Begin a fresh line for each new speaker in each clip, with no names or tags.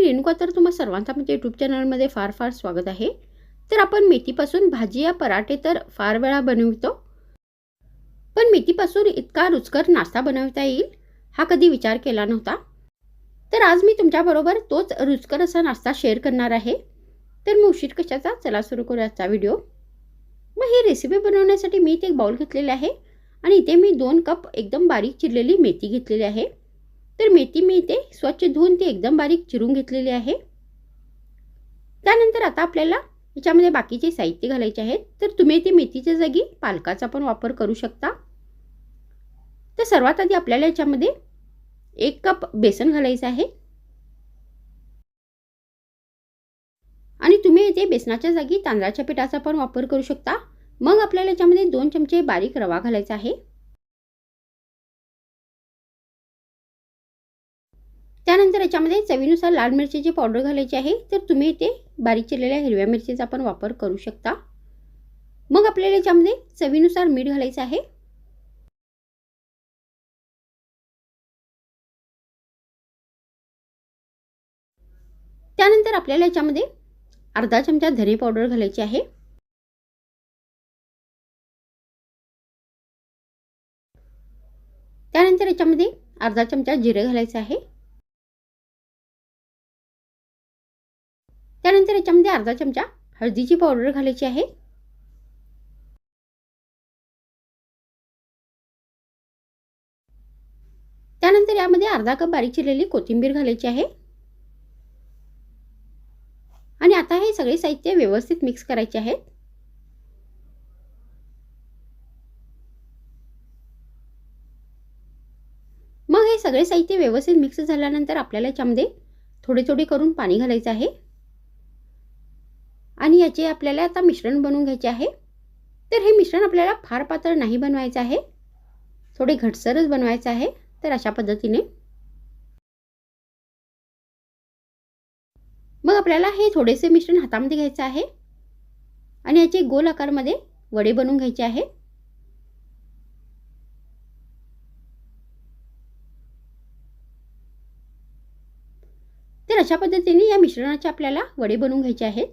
रेणुका, तर तुम्हा सर्वांचं माझ्या यूट्यूब चॅनलमध्ये फार फार स्वागत आहे। तर आपण मेथीपासून भाजी या पराठे तर फार वेळा बनवतो, पण मेथीपासून इतका रुचकर नाश्ता बनवता येईल हा कधी विचार केला नव्हता। तर आज मी तुमच्याबरोबर तोच रुचकर असा नाश्ता शेअर करणार आहे। तर मग उशीर कशाचा, चला सुरू करूया आजचा व्हिडिओ। मग ही रेसिपी बनवण्यासाठी मी इथे एक बाउल घेतलेले आहे आणि इथे मी 2 कप एकदम बारीक चिरलेली मेथी घेतलेली आहे। तर मेथी मी इथे स्वच्छ धुवून ती एकदम बारीक चिरून घेतलेली आहे। त्यानंतर आता आपल्याला याच्यामध्ये बाकीचे साहित्य घालायचे आहेत। तर तुम्ही इथे मेथीच्या जागी पालकाचा पण वापर करू शकता। तर सर्वात आधी आपल्याला याच्यामध्ये 1 कप बेसन घालायचं आहे आणि तुम्ही इथे बेसनाच्या जागी तांदळाच्या पिठाचा पण वापर करू शकता। मग आपल्याला याच्यामध्ये 2 चमचे बारीक रवा घालायचा आहे। त्यानंतर याच्यामध्ये चवीनुसार लाल मिरचीची पावडर घालायची आहे। तर तुम्ही इथे बारीक चिरलेल्या हिरव्या मिरचीचा पण वापर करू शकता। मग आपल्याला याच्यामध्ये चवीनुसार मीठ घालायचं आहे। त्यानंतर आपल्याला याच्यामध्ये अर्धा चमचा धने पावडर घालायची आहे। त्यानंतर याच्यामध्ये अर्धा चमचा जिरे घालायचे आहे। त्यानंतर याच्यामध्ये अर्धा चमचा हळदीची पावडर घालायची आहे। त्यानंतर यामध्ये अर्धा कप बारीक चिरलेली कोथिंबीर घालायची आहे आणि आता हे सगळे साहित्य व्यवस्थित मिक्स करायचे आहेत। मग हे सगळे साहित्य व्यवस्थित मिक्स झाल्यानंतर आपल्याला याच्यामध्ये थोडे थोडे करून पाणी घालायचं आहे आणि याचे आपल्याला आता मिश्रण बनवून घ्यायचे आहे। तर हे मिश्रण आपल्याला फार पातळ नाही बनवायचं आहे, थोडे घटसरच बनवायचं आहे। तर अशा पद्धतीने मग आपल्याला हे थोडेसे मिश्रण हातामध्ये घ्यायचं आहे आणि याचे गोल आकारमध्ये वडे बनवून घ्यायचे आहे। तर अशा पद्धतीने या मिश्रणाचे आपल्याला वडे बनवून घ्यायचे आहेत।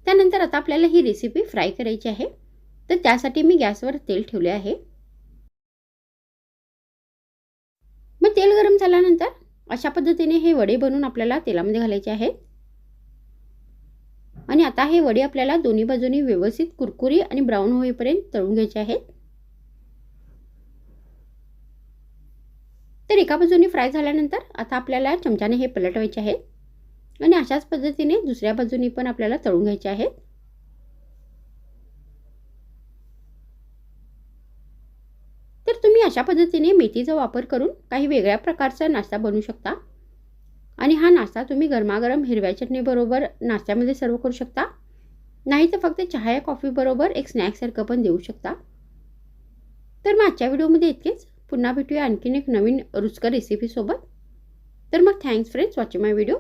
त्यानंतर आता आपल्याला ही रेसिपी फ्राय करायची आहे। तर त्यासाठी मी गॅसवर तेल ठेवले आहे। मग तेल गरम झाल्यानंतर अशा पद्धतीने हे वडे बनवून आपल्याला तेलामध्ये घालायचे आहेत आणि आता हे वडे आपल्याला दोन्ही बाजूनी व्यवस्थित कुरकुरी आणि ब्राऊन होईपर्यंत तळून घ्यायचे आहेत। तर एका बाजूने फ्राय झाल्यानंतर आता आपल्याला चमच्याने हे पलटवायचे आहेत आणि अशाच पद्धतीने दुसऱ्या बाजूनी पण आपल्याला तळून घ्यायचे आहेत। तर तुम्ही अशा पद्धतीने मेथीचा वापर करून काही वेगळ्या प्रकारचा नाश्ता बनवू शकता आणि हा नाश्ता तुम्ही गरमागरम हिरव्या चटणी बरोबर नाश्त्यामध्ये सर्व करू शकता, नाही तर फक्त चहा या कॉफी बरोबर एक स्नॅक सारखं पण देऊ शकता। तर मग आजच्या व्हिडिओमध्ये इतकेच। पुन्हा भेटूया आणखीन एक नवीन रुचकर रेसिपी सोबत। तर मग थँक्स फ्रेंड्स वॉचिंग माय व्हिडिओ।